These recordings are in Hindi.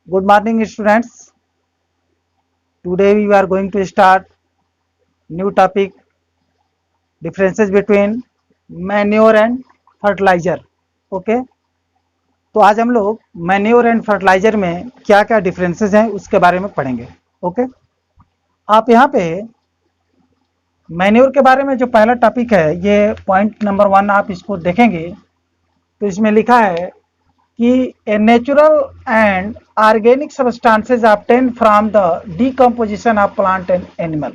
Good morning, students. Today we are going to start new topic, differences between manure and fertilizer. Okay? तो आज हम लोग मैन्योर एंड फर्टिलाइजर में क्या क्या डिफरेंसेस हैं उसके बारे में पढ़ेंगे. ओके? आप यहाँ पे मैन्योर के बारे में जो पहला टॉपिक है, ये पॉइंट नंबर 1 आप इसको देखेंगे तो इसमें लिखा है कि a natural and organic substances obtain from the decomposition of plant and animal.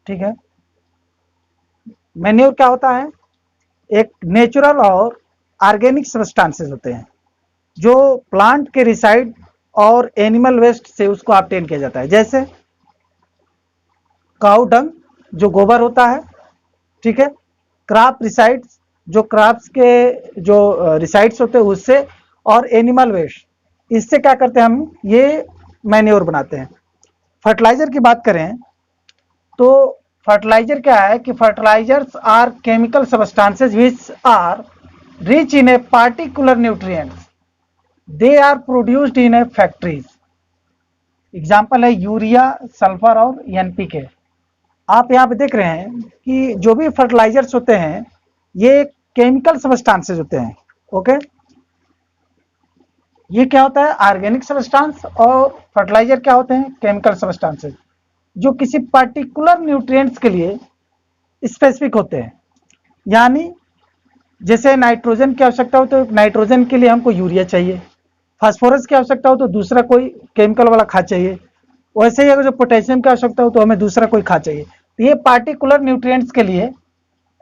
ठीक है. मैन्योर क्या होता है? एक नेचुरल और ऑर्गेनिक सब्सटेंसेस होते हैं जो प्लांट के रिसाइड और एनिमल वेस्ट से उसको ऑब्टेन किया जाता है. जैसे काउ डंग जो गोबर होता है, ठीक है, क्रॉप रिसाइड्स जो क्रॉप्स के जो रिसाइड्स होते हैं उससे, और एनिमल वेस्ट, इससे क्या करते हैं हम, ये मैन्योर बनाते हैं. फर्टिलाइजर की बात करें तो फर्टिलाइजर क्या है कि fertilisers are chemical substances which are rich in a particular nutrients. They are produced in a factories. Example है यूरिया, सल्फर और एनपीके. आप यहाँ पे देख रहे हैं कि जो भी फर्टिलाइजर्स होते हैं ये केमिकल सब्सटेंसेस होते हैं. ओके? ये क्या होता है? Organic substance. और फर्टिलाइजर क्या होते हैं? केमिकल सब्सटेंसेस जो किसी पर्टिकुलर न्यूट्रिएंट्स के लिए स्पेसिफिक होते हैं. यानी जैसे नाइट्रोजन की आवश्यकता हो तो नाइट्रोजन के लिए हमको यूरिया चाहिए, फास्फोरस की आवश्यकता हो तो दूसरा कोई केमिकल वाला खाद चाहिए, वैसे ही अगर जो पोटेशियम की आवश्यकता हो तो हमें दूसरा कोई खाद चाहिए. तो ये पार्टिकुलर न्यूट्रिएंट्स के लिए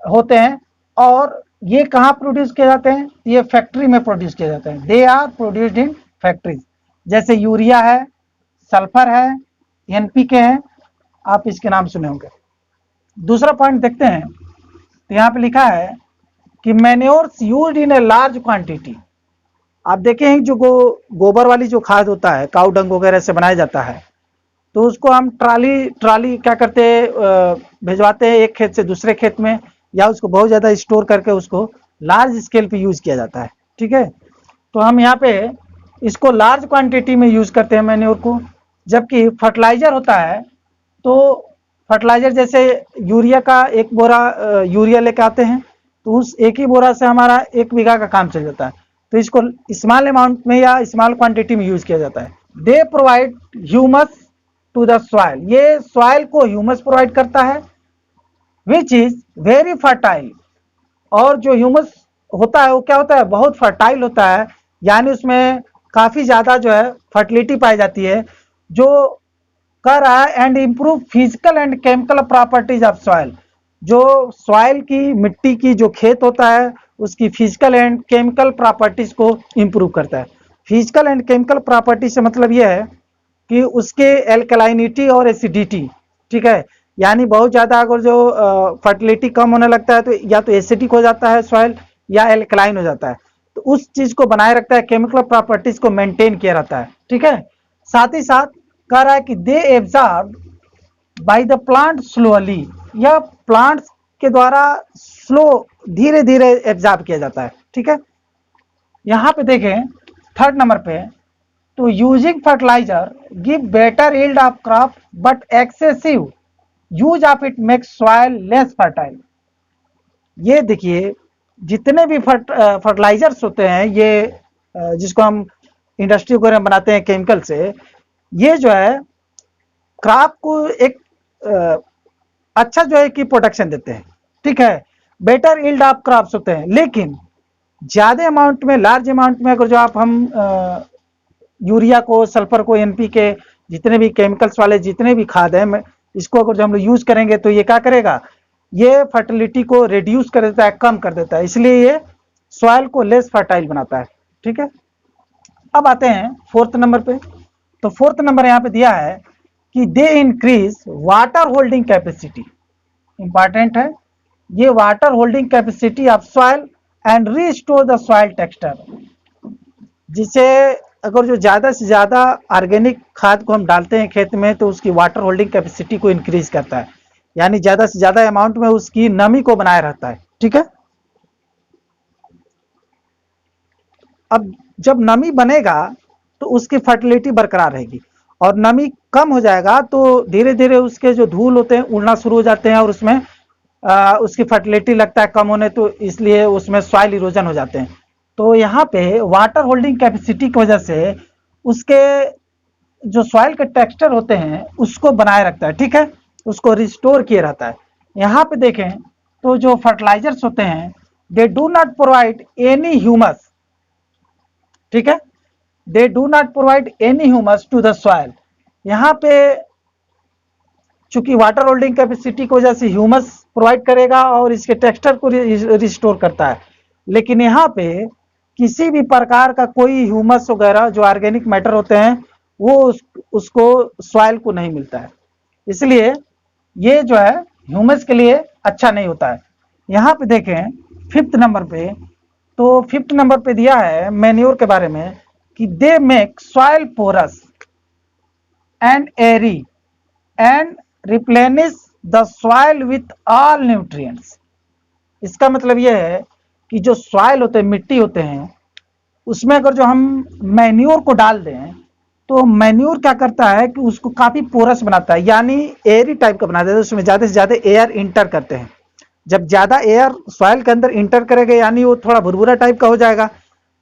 होते हैं. और ये कहाँ प्रोड्यूस किए जाते हैं? ये फैक्ट्री में प्रोड्यूस किए जाते हैं. They are produced in factories. जैसे यूरिया है, सल्फर है, एनपीके है, आप इसके नाम सुने होंगे. दूसरा पॉइंट देखते हैं तो यहाँ पे लिखा है कि manures used in a large quantity. आप देखें जो गोबर वाली जो खाद होता है, काउ डंग वगैरह से बनाया जाता है, तो उसको हम ट्राली क्या करते हैं, भिजवाते हैं एक खेत से दूसरे खेत में, या उसको बहुत ज़्यादा स्टोर करके उसको लार्ज स्केल पे यूज़ किया जाता है. ठीक है? तो हम यहाँ पे इसको लार्ज क्वांटिटी में यूज़ करते हैं मैन्योर को. जबकि फर्टिलाइजर होता है तो फर्टिलाइजर जैसे यूरिया का एक बोरा यूरिया लेके आते हैं तो उस एक ही बोरा से हमारा 1 बीघा का काम चल जाता है. तो इसको स्मॉल अमाउंट में या स्मॉल क्वांटिटी में यूज़ किया जाता है. They provide humus to the soil. ये सॉइल को ह्यूमस प्रोवाइड करता है विच इज वेरी फर्टाइल. और जो ह्यूमस होता है वो क्या होता है? बहुत फर्टाइल होता है. यानी उसमें काफ़ी ज़्यादा जो है फर्टिलिटी पाई जाती है, जो कर रहा है and improve physical and chemical properties of soil. जो सॉइल की, मिट्टी की जो खेत होता है उसकी फिजिकल एंड केमिकल प्रॉपर्टीज को इम्प्रूव करता है. फिजिकल एंड केमिकल प्रॉपर्टी से मतलब यह है कि उसके एल्कलाइनिटी और एसिडिटी. ठीक है? यानी बहुत ज़्यादा अगर जो फर्टिलिटी कम होने लगता है तो या तो एसिडिक हो जाता है सॉइल या एल्कलाइन हो जाता है. तो उस चीज़ को बनाए रखता है, केमिकल प्रॉपर्टीज को मेंटेन किया रहता है. ठीक है? साथ ही साथ कह रहा है कि they absorb by the plant slowly. यह प्लांट्स के द्वारा स्लो, धीरे धीरे एब्जॉर्ब किया जाता है. ठीक है? यहाँ पे देखें थर्ड नंबर पे, तो using fertiliser give better yield of crop but excessive use of it makes soil less fertile. ये देखिए जितने भी फर्टिलाइजर्स होते हैं ये जिसको हम इंडस्ट्री वगैरह में बनाते हैं केमिकल से, ये जो है क्रॉप को एक अच्छा जो है कि प्रोटेक्शन देते हैं. ठीक है? बेटर यील्ड ऑफ क्रॉप्स होते हैं. लेकिन ज़्यादा अमाउंट में, लार्ज अमाउंट में अगर जो आप हम यूरिया को, सल्फर को, एनपीके, जितने भी केमिकल्स वाले जितने भी खाद हैं, इसको अगर जो हम लोग यूज़ करेंगे तो ये क्या करेगा? ये फर्टिलिटी को रिड्यूस कर देता है, कम कर देता है. इसलिए ये सॉइल को लेस फर्टाइल बनाता है. ठीक है? अब आते हैं फोर्थ नंबर पे. तो फोर्थ नंबर यहाँ पे दिया है कि they increase water holding capacity. Important है ये, water holding capacity of soil and restore the soil texture. जिसे अगर जो ज़्यादा से ज़्यादा ऑर्गेनिक खाद को हम डालते हैं खेत में तो उसकी वाटर होल्डिंग कैपेसिटी को इंक्रीज करता है. यानी ज़्यादा से ज़्यादा अमाउंट में उसकी नमी को बनाए रहता है. ठीक है? अब जब नमी बनेगा तो उसकी फर्टिलिटी बरकरार रहेगी। और नमी कम हो जाएगा तो धीरे धीरे उसके जो धूल होते हैं उड़ना शुरू हो जाते हैं और उसमें उसकी फर्टिलिटी लगता है कम होने, तो इसलिए उसमें सॉइल इरोजन हो जाते हैं। तो यहाँ पे वाटर होल्डिंग कैपेसिटी की वजह से उसके जो सॉइल के टेक्सचर होते हैं उसको बनाए रखता है, ठीक है, उसको रिस्टोर किए रहता है। यहाँ पे देखें तो जो फर्टिलाइजर्स होते हैं they do not provide any humus, ठीक है, they do not provide any humus to the soil. यहाँ पे चूंकि वाटर होल्डिंग कैपेसिटी की वजह से ह्यूमस प्रोवाइड करेगा और इसके टेक्सचर को रिस्टोर करता है, लेकिन यहाँ पे किसी भी प्रकार का कोई ह्यूमस वगैरह जो ऑर्गेनिक मैटर होते हैं वो उसको सॉइल को नहीं मिलता है, इसलिए ये जो है ह्यूमस के लिए अच्छा नहीं होता है। यहाँ पे देखें 5th नंबर पे, तो 5th नंबर पे दिया है मैन्योर के बारे में कि they make soil porous and airy and replenish the soil with all nutrients. इसका मतलब यह है कि जो सॉइल होते हैं, मिट्टी होते हैं, उसमें अगर जो हम मैन्योर को डाल दें तो मैन्योर क्या करता है कि उसको काफी पोरस बनाता है, यानी एयरी टाइप का बना देता है, उसमें ज्यादा से ज्यादा एयर इंटर करते हैं। जब ज्यादा एयर सॉइल के अंदर इंटर करेगा यानी वो थोड़ा भुरभुरा टाइप का हो जाएगा,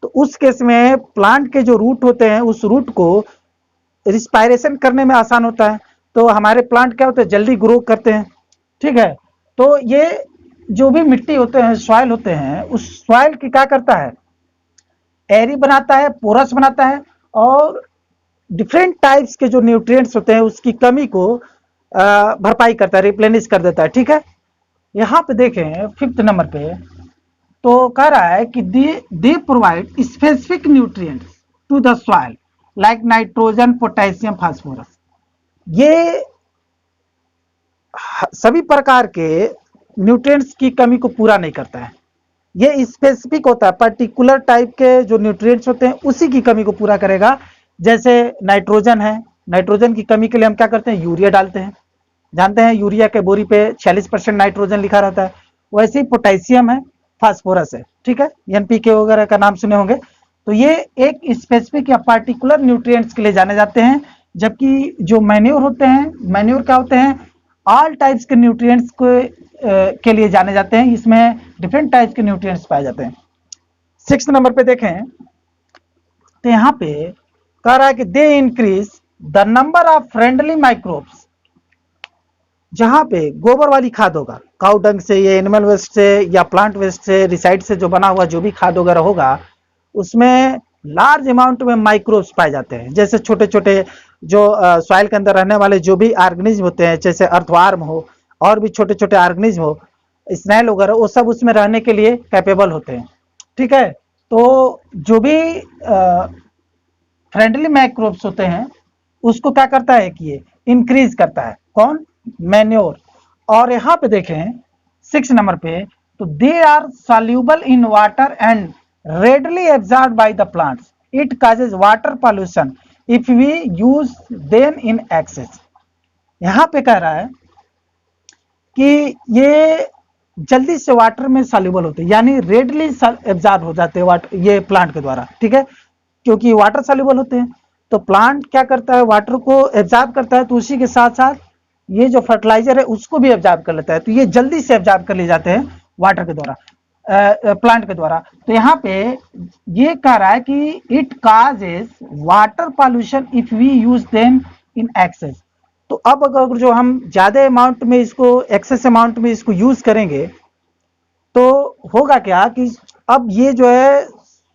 तो उस केस में प्लांट के जो रूट होते हैं उस रूट को रिस्पायरेशन करने में आसान होता है, तो हमारे प्लांट क्या होते हैं जल्दी ग्रो करते हैं, ठीक है। तो ये जो भी मिट्टी होते हैं, सॉइल होते हैं, उस सॉइल की क्या करता है, एरी बनाता है, पोरस बनाता है और डिफरेंट टाइप्स के जो न्यूट्रिएंट्स होते हैं उसकी कमी को भरपाई करता है, रिप्लेनिश कर देता है, ठीक है। यहाँ पे देखें 5th नंबर पे तो कह रहा है कि they provide specific nutrients to the soil like nitrogen, potassium, phosphorus. ये सभी प्रकार के न्यूट्रिएंट्स की कमी को पूरा नहीं करता है, ये स्पेसिफिक होता है, पर्टिकुलर टाइप के जो न्यूट्रिएंट्स होते हैं उसी की कमी को पूरा करेगा। जैसे नाइट्रोजन है, नाइट्रोजन की कमी के लिए हम क्या करते हैं, यूरिया डालते हैं, जानते हैं यूरिया के बोरी पे 46% नाइट्रोजन लिखा रहता है। वैसे ही पोटेशियम है, फास्फोरस है, ठीक है, एनपीके वगैरह का नाम सुने होंगे। तो ये एक स्पेसिफिक या पार्टिकुलर न्यूट्रिएंट्स के लिए जाने जाते हैं, जबकि जो मैन्योर होते हैं, मैन्योर क्या होते हैं, ऑल टाइप्स के न्यूट्रिएंट्स के लिए जाने जाते हैं, इसमें डिफरेंट टाइप्स के न्यूट्रिएंट्स पाए जाते हैं। 6th नंबर पे देखें तो यहाँ पे कह रहा है कि they increase the number of friendly microbes. जहां पे गोबर वाली खाद होगा, काउ डंग से या एनिमल वेस्ट से या प्लांट वेस्ट से, रिसाइड से जो बना हुआ जो भी खाद वगैरह होगा, उसमें लार्ज अमाउंट में माइक्रोब्स पाए जाते हैं। जैसे छोटे छोटे जो सॉइल के अंदर रहने वाले जो भी ऑर्गेनिज्म होते हैं, जैसे अर्थवार्म हो और भी छोटे छोटे ऑर्गेनिज्म हो, स्नेल वगैरह, वो सब उसमें रहने के लिए कैपेबल होते हैं, ठीक है। तो जो भी फ्रेंडली माइक्रोब्स होते हैं उसको क्या करता है कि ये इंक्रीज करता है, कौन, मैन्योर। और यहाँ पे देखें 6 नंबर पे, तो they are soluble in water and readily absorb by the plants, it causes water pollution if we use them in excess. यहाँ पे कह रहा है कि ये जल्दी से वाटर में सॉल्यूबल होते हैं, यानी रेडली एब्जॉर्ब हो जाते हैं वाटर, ये प्लांट के द्वारा, ठीक है, क्योंकि वाटर सॉल्यूबल होते हैं। तो प्लांट क्या करता है, वाटर को एब्जॉर्ब करता है, तो उसी के साथ साथ ये जो फर्टिलाइजर है उसको भी एब्जॉर्ब कर लेता है, तो ये जल्दी से एब्जॉर्ब कर ले जाते हैं वाटर के द्वारा, प्लांट के द्वारा। तो यहाँ पे ये कह रहा है कि it causes water pollution if we use them in excess. तो अब अगर जो हम ज्यादा अमाउंट में इसको, एक्सेस अमाउंट में इसको यूज करेंगे तो होगा क्या कि अब ये जो है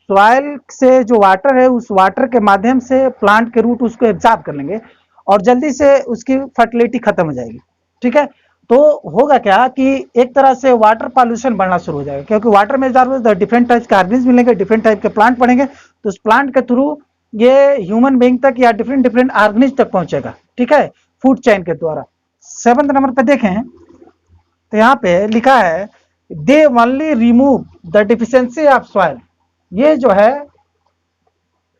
सॉइल से जो वाटर है उस वाटर के माध्यम से प्लांट के रूट उसको एब्जॉर्ब कर लेंगे और जल्दी से उसकी फर्टिलिटी खत्म हो जाएगी, ठीक है। तो होगा क्या कि एक तरह से वाटर पॉल्यूशन बढ़ना शुरू हो जाएगा, क्योंकि वाटर में डिफरेंट टाइप के ऑर्गेनिज्म मिलेंगे, डिफरेंट टाइप के प्लांट पड़ेंगे, तो उस प्लांट के थ्रू ये ह्यूमन बीइंग तक या डिफरेंट डिफरेंट ऑर्गेनिज्म तक पहुंचेगा, ठीक है, फूड चेन के द्वारा। 7th नंबर पे देखें तो यहाँ पे लिखा है they only remove the deficiency of soil. ये जो है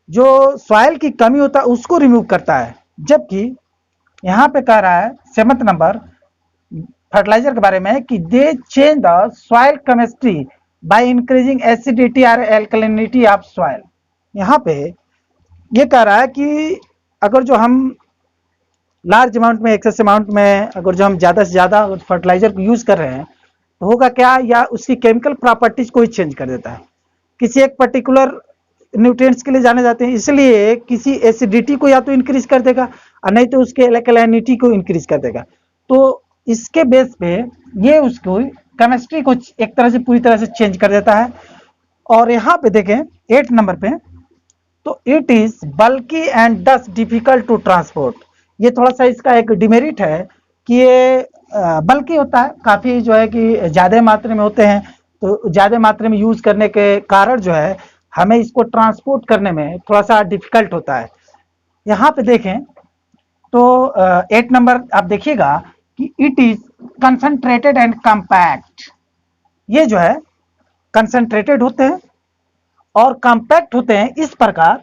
जो सॉइल की कमी होता है उसको रिमूव करता है, जबकि यहाँ पे कह रहा है 7th नंबर फर्टिलाइजर के बारे में कि दे change the soil chemistry by increasing acidity और एल्कलिनिटी ऑफ सॉइल। यहाँ पे ये कह रहा है कि अगर जो हम लार्ज अमाउंट में, एक्सेस अमाउंट में अगर जो हम ज़्यादा से ज़्यादा फर्टिलाइजर को यूज़ कर रहे हैं तो होगा क्या, या उसकी केमिकल प्रॉपर्टीज को ही चेंज कर देता है। किसी एक पर्टिकुलर न्यूट्रिएंट्स के लिए जाने जाते हैं, इसलिए किसी एसिडिटी को या तो इंक्रीज कर देगा और नहीं तो उसके एल्कलाइनिटी को इंक्रीज कर देगा। तो इसके बेस पे ये उसको केमिस्ट्री को एक तरह से पूरी तरह से चेंज कर देता है। और यहाँ पे देखें 8 नंबर पे, तो इट इज बल्की एंड दस डिफिकल्ट टू ट्रांसपोर्ट। ये थोड़ा सा इसका एक डिमेरिट है कि ये बल्कि होता है, काफ़ी जो है कि ज़्यादा मात्रा में होते हैं, तो ज़्यादा मात्रा में यूज़ करने के कारण जो है हमें इसको ट्रांसपोर्ट करने में थोड़ा सा डिफिकल्ट होता है। यहाँ पे देखें तो 8 नंबर आप देखिएगा कि it is concentrated and compact. ये जो है कंसंट्रेटेड होते हैं और कॉम्पैक्ट होते हैं, इस प्रकार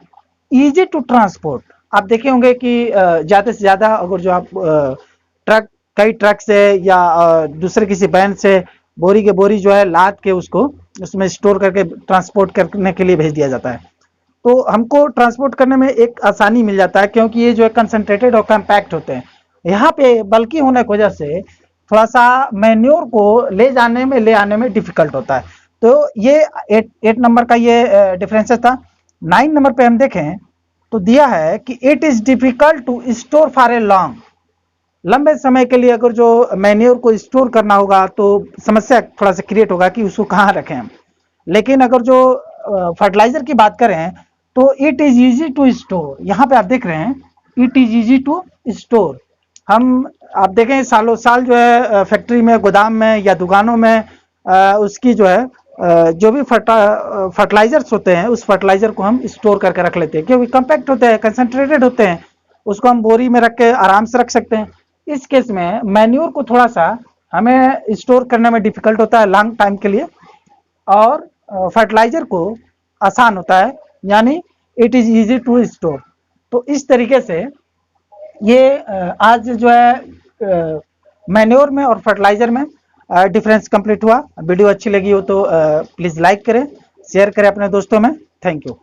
इजी टू ट्रांसपोर्ट। आप देखे होंगे कि ज़्यादा से ज़्यादा अगर जो आप ट्रक, कई ट्रक से या दूसरे किसी वैन से बोरी के बोरी जो है लाद के उसको उसमें स्टोर करके ट्रांसपोर्ट करने के लिए भेज दिया जाता है, तो हमको ट्रांसपोर्ट करने में एक आसानी मिल जाता है क्योंकि ये जो है कंसंट्रेटेड और कॉम्पैक्ट होते हैं। यहाँ पे बल्कि होने की वजह से थोड़ा सा मैन्योर को ले जाने में, ले आने में डिफिकल्ट होता है। तो ये 8 नंबर का ये डिफरेंसेस था। 9 नंबर पे हम देखें तो दिया है कि it is difficult to store for a long. लंबे समय के लिए अगर जो मैन्योर को स्टोर करना होगा तो समस्या थोड़ा सा क्रिएट होगा कि उसको कहाँ रखें हम। लेकिन अगर जो फर्टिलाइजर की बात करें तो it is easy to store. यहाँ पे आप देख रहे हैं it is easy to store. हम आप देखें सालों साल जो है फैक्ट्री में, गोदाम में या दुकानों में उसकी जो है जो भी फर्टिलाइजर्स होते हैं उस फर्टिलाइजर को हम स्टोर करके रख लेते हैं क्योंकि कम्पैक्ट होते हैं, कंसंट्रेटेड होते हैं, उसको हम बोरी में रख के आराम से रख सकते हैं। इस केस में मैन्योर को थोड़ा सा हमें स्टोर करने में डिफिकल्ट होता है लॉन्ग टाइम के लिए, और फर्टिलाइजर को आसान होता है, यानी it is easy to store. तो इस तरीके से ये आज जो है मैन्योर में और फर्टिलाइजर में डिफरेंस कंप्लीट हुआ। वीडियो अच्छी लगी हो तो प्लीज़ लाइक करें, शेयर करें अपने दोस्तों में। Thank you.